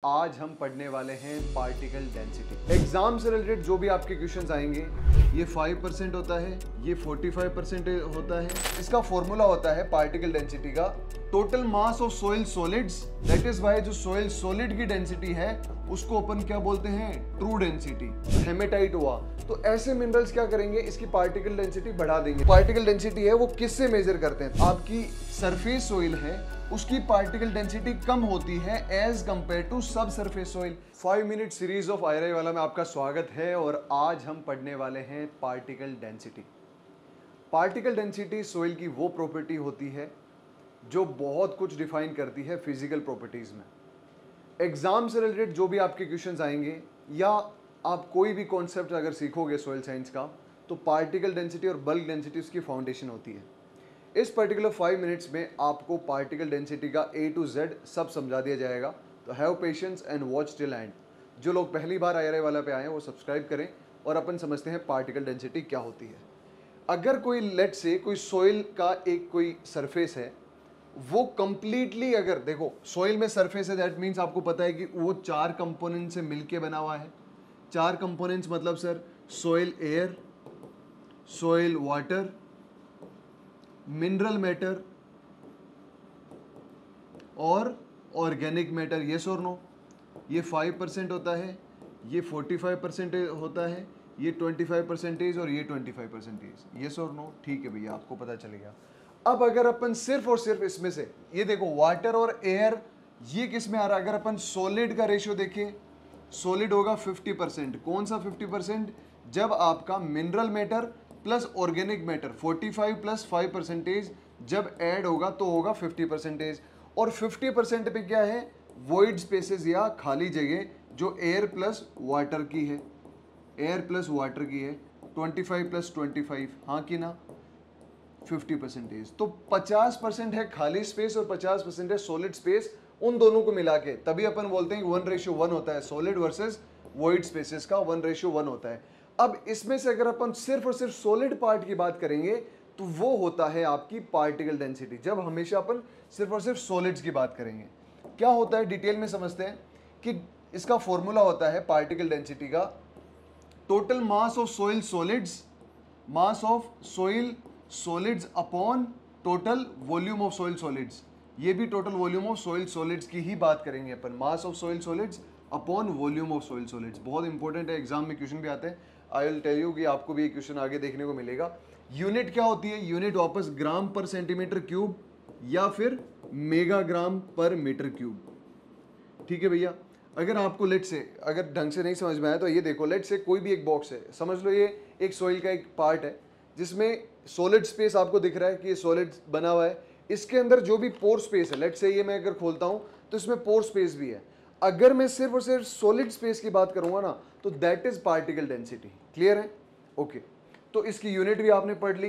आज हम पढ़ने वाले हैं पार्टिकल डेंसिटी। एग्जाम से रिलेटेड जो भी आपके क्वेश्चंस आएंगे, ये 5% होता है, ये 45% होता है। इसका फॉर्मूला होता है पार्टिकल डेंसिटी का total mass of soil solids, that is why जो सोइल सॉलिड की डेंसिटी है उसको अपन क्या बोलते हैं, ट्रू डेंसिटी। हेमेटाइट हुआ तो ऐसे मिनरल्स क्या करेंगे, इसकी पार्टिकल डेंसिटी बढ़ा देंगे। पार्टिकल डेंसिटी है वो किससे मेजर करते हैं, आपकी सरफेस सोइल है उसकी पार्टिकल डेंसिटी कम होती है एज कंपेयर टू सब surface soil. 5 minute series of IRI वाला में आपका स्वागत है और आज हम पढ़ने वाले हैं particle density. Particle density soil की वो प्रॉपर्टी होती है जो बहुत कुछ डिफाइन करती है फिजिकल प्रॉपर्टीज में। एग्जाम से रिलेटेड जो भी आपके क्वेश्चंस आएंगे या आप कोई भी कॉन्सेप्ट अगर सीखोगे सोइल साइंस का, तो पार्टिकल डेंसिटी और बल्क डेंसिटी उसकी फाउंडेशन होती है। इस पर्टिकुलर 5 मिनट्स में आपको पार्टिकल डेंसिटी का A to Z सब समझा दिया जाएगा। तो have patience and watch till and. जो लोग पहली बार आईआरआई वाला पे आए हैं वो सब्सक्राइब करें और अपन समझते हैं पार्टिकल डेंसिटी क्या होती है। अगर कोई लेट से कोई सोइल का एक कोई सरफेस है, वो कंप्लीटली, अगर देखो सोइल में सरफेस है दैट मीन्स आपको पता है कि वो 4 कंपोनेंट से मिलके बना हुआ है। 4 कंपोनेंट्स मतलब sir soil air, soil water, mineral matter और ऑर्गेनिक मैटर। येस और नो। ये 5% होता है, ये 45% होता है, ये 25% और ये 25%। येस और नो। ठीक है भैया, आपको पता चलेगा। अब अगर अपन सिर्फ और सिर्फ इसमें से ये देखो वाटर और एयर, ये किस में आ रहा है, अगर अपन सॉलिड का रेशियो देखें, सॉलिड होगा 50%। कौन सा 50%, जब आपका mineral matter plus organic matter 45 plus 5% जब ऐड होगा तो होगा 50%। और 50% पे क्या है, वॉइड स्पेसेस या खाली जगह जो एयर प्लस वाटर की है, एयर प्लस वाटर की है। 25 प्लस 25, हाँ कि ना, 50%। तो 50% है खाली स्पेस और 50% है सॉलिड स्पेस। उन दोनों को मिला के तभी अपन बोलते हैं कि 1:1 होता है, सॉलिड वर्सेस वॉइड स्पेसेस का 1:1 होता है। अब इसमें से अगर अपन सिर्फ और सिर्फ सॉलिड पार्ट की बात करेंगे तो वो होता है आपकी पार्टिकल डेंसिटी, जब हमेशा अपन सिर्फ और सिर्फ सॉलिड्स की बात करेंगे। क्या होता है डिटेल में समझते हैं कि इसका फॉर्मूला होता है पार्टिकल डेंसिटी का total mass of soil solids, mass of soil solids upon total volume of soil solids. ये भी total volume of soil solids की ही बात करेंगे अपन, mass of soil solids upon volume of soil solids. बहुत important है, एग्जाम में क्वेश्चन भी आते हैं। आई विल टेल यू कि आपको भी एक क्वेश्चन आगे देखने को मिलेगा। यूनिट क्या होती है, यूनिट वापस ग्राम पर सेंटीमीटर क्यूब या फिर मेगाग्राम पर मीटर क्यूब। ठीक है भैया। अगर आपको लेट से अगर ढंग से नहीं समझ में आया तो ये देखो, लेट से कोई भी एक बॉक्स है, समझ लो ये एक सॉइल का एक पार्ट है जिसमें सॉलिड स्पेस आपको दिख रहा है कि ये सॉलिड बना हुआ है। इसके अंदर जो भी पोर स्पेस है, लेट से ये मैं अगर खोलता हूं तो इसमें पोर स्पेस भी है। अगर मैं सिर्फ और सिर्फ सॉलिड स्पेस की बात करूंगा ना तो that is particle density. Clear है? ओके। तो इसकी यूनिट भी आपने पढ़ ली।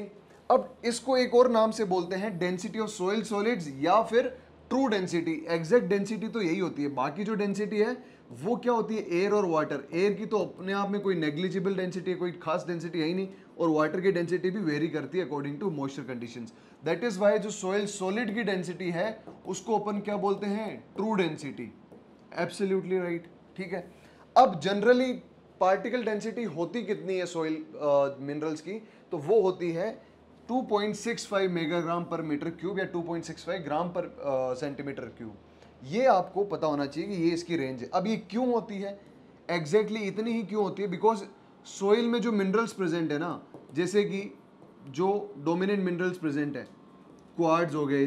अब इसको एक और नाम से बोलते हैं डेंसिटी ऑफ सोइल सॉलिड्स या फिर ट्रू डेंसिटी। एग्जैक्ट डेंसिटी तो यही होती है, बाकी जो डेंसिटी है वो क्या होती है, एयर और वाटर। एयर की तो अपने आप में कोई नेग्लिजिबल डेंसिटी है, कोई खास डेंसिटी है ही नहीं, और वाटर की डेंसिटी भी वेरी करती है according to moisture conditions. That is why जो सोइल सॉलिड की डेंसिटी है उसको अपन क्या बोलते हैं, ट्रू डेंसिटी। Absolutely right. ठीक है। अब जनरली पार्टिकल डेंसिटी होती कितनी है सोइल मिनरल्स की, तो वो होती है 2.65 मेगाग्राम पर मीटर क्यूब या 2.65 ग्राम पर सेंटीमीटर क्यूब। ये आपको पता होना चाहिए कि ये इसकी रेंज है। अब ये क्यों होती है, एग्जैक्टली इतनी ही क्यों होती है, बिकॉज सोइल में जो मिनरल्स प्रेजेंट है ना, जैसे कि जो डोमिनेंट मिनरल्स प्रेजेंट है, क्वार्ट्ज हो गए,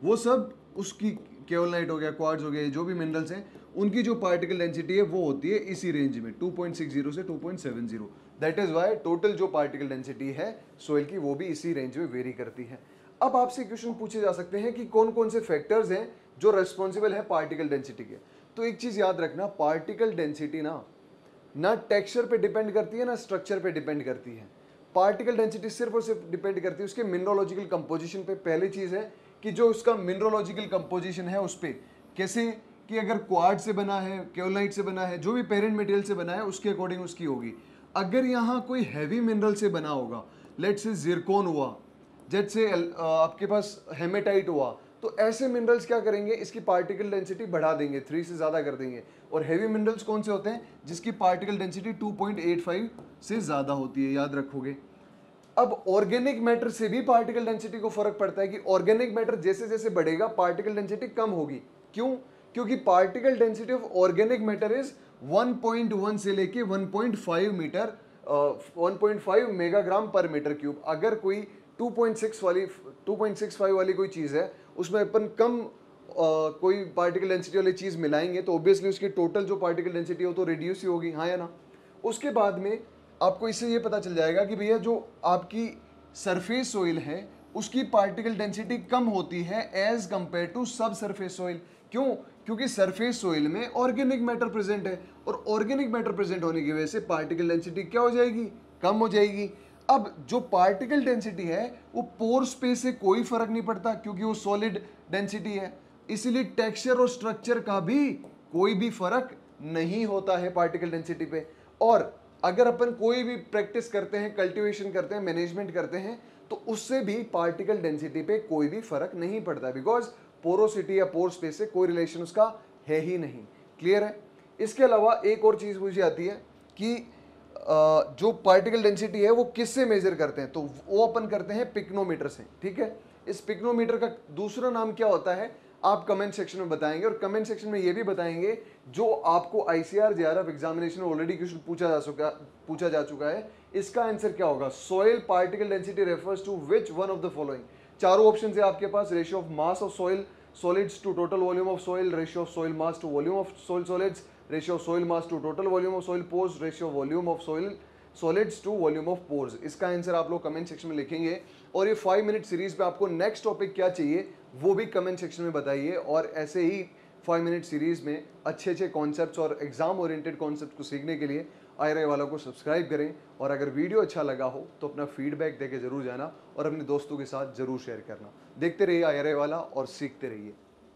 वो सब उसकी, केओलाइट हो गया, क्वार्ट्ज हो गए, जो भी मिनरल्स हैं उनकी जो पार्टिकल डेंसिटी है वो होती है इसी रेंज में 2.60 से 2.70। दैट इज वाई टोटल जो पार्टिकल डेंसिटी है सोइल की वो भी इसी रेंज में वेरी करती है। अब आपसे क्वेश्चन पूछे जा सकते हैं कि कौन कौन से फैक्टर्स हैं जो रेस्पॉन्सिबल है पार्टिकल डेंसिटी के। तो एक चीज याद रखना, पार्टिकल डेंसिटी ना टेक्सचर पे डिपेंड करती है ना स्ट्रक्चर पे डिपेंड करती है। पार्टिकल डेंसिटी सिर्फ और सिर्फ डिपेंड करती है उसके मिनरोलॉजिकल कंपोजिशन पे। पहली चीज है कि जो उसका मिनरोलॉजिकल कंपोजिशन है उस पे, कैसे कि अगर क्वार्ट से बना है, केओलाइट से बना है, जो भी पेरेंट मटेरियल से बना है उसके अकॉर्डिंग उसकी होगी। अगर यहाँ कोई हैवी मिनरल से बना होगा, लेट से जिरकोन हुआ, जैसे आपके पास हेमेटाइट हुआ, तो ऐसे मिनरल्स क्या करेंगे, इसकी पार्टिकल डेंसिटी बढ़ा देंगे, 3 से ज़्यादा कर देंगे। और हैवी मिनरल्स कौन से होते हैं, जिसकी पार्टिकल डेंसिटी 2.85 से ज़्यादा होती है, याद रखोगे। अब ऑर्गेनिक मैटर से भी पार्टिकल डेंसिटी को फर्क पड़ता है कि ऑर्गेनिक मैटर जैसे जैसे बढ़ेगा पार्टिकल डेंसिटी कम होगी। क्यों? क्योंकि particle density of organic matter is 1.1 से लेके 1.5 मीटर 1.5 मेगाग्राम पर मीटर क्यूब। अगर कोई 2.65 वाली कोई चीज़ है, उसमें अपन कम कोई पार्टिकल डेंसिटी वाली चीज़ मिलाएंगे तो ऑब्वियसली उसकी टोटल जो पार्टिकल डेंसिटी हो तो रिड्यूस ही होगी, हाँ या ना। उसके बाद में आपको इससे ये पता चल जाएगा कि भैया जो आपकी सरफेस सोइल है उसकी पार्टिकल डेंसिटी कम होती है एज कंपेयर टू सब सरफेस सोइल। क्यों? क्योंकि सरफेस सोइल में ऑर्गेनिक मैटर प्रेजेंट है और ऑर्गेनिक मैटर प्रेजेंट होने की वजह से पार्टिकल डेंसिटी क्या हो जाएगी, कम हो जाएगी। अब जो पार्टिकल डेंसिटी है वो पोर स्पेस से कोई फर्क नहीं पड़ता क्योंकि वो सॉलिड डेंसिटी है, इसीलिए टेक्सचर और स्ट्रक्चर का भी कोई भी फर्क नहीं होता है पार्टिकल डेंसिटी पे। और अगर अपन कोई भी प्रैक्टिस करते हैं, कल्टीवेशन करते हैं, मैनेजमेंट करते हैं, तो उससे भी पार्टिकल डेंसिटी पे कोई भी फर्क नहीं पड़ता, बिकॉज पोरोसिटी या पोर स्पेस से कोई रिलेशन उसका है ही नहीं। क्लियर है? इसके अलावा एक और चीज पूछी जाती है कि जो पार्टिकल डेंसिटी है वो किससे मेजर करते हैं, तो वो अपन करते हैं पिक्नोमीटर से। ठीक है, इस पिक्नोमीटर का दूसरा नाम क्या होता है आप कमेंट सेक्शन में बताएंगे, और कमेंट सेक्शन में ये भी बताएंगे जो आपको आईसीआर जेआरएफ एग्जामिनेशन में ऑलरेडी क्वेश्चन पूछा जा चुका है, इसका आंसर क्या होगा। Soil particle density refers to which one of the following. चारों ऑप्शन है आपके पास, ratio of mass of soil solids to total volume of soil, ratio of soil mass to volume of soil solids, ratio of soil mass to total volume of soil pores, ratio volume of soil solids to volume of pores. इसका answer आप लोग comment section में लिखेंगे। और ये 5 minute series पे आपको next topic क्या चाहिए वो भी कमेंट सेक्शन में बताइए। और ऐसे ही 5 मिनट सीरीज में अच्छे अच्छे कॉन्सेप्ट्स और एग्जाम ओरिएंटेड कॉन्सेप्ट को सीखने के लिए IRA वालों को सब्सक्राइब करें। और अगर वीडियो अच्छा लगा हो तो अपना फीडबैक देके जरूर जाना और अपने दोस्तों के साथ जरूर शेयर करना। देखते रहिए IRA वाला और सीखते रहिए।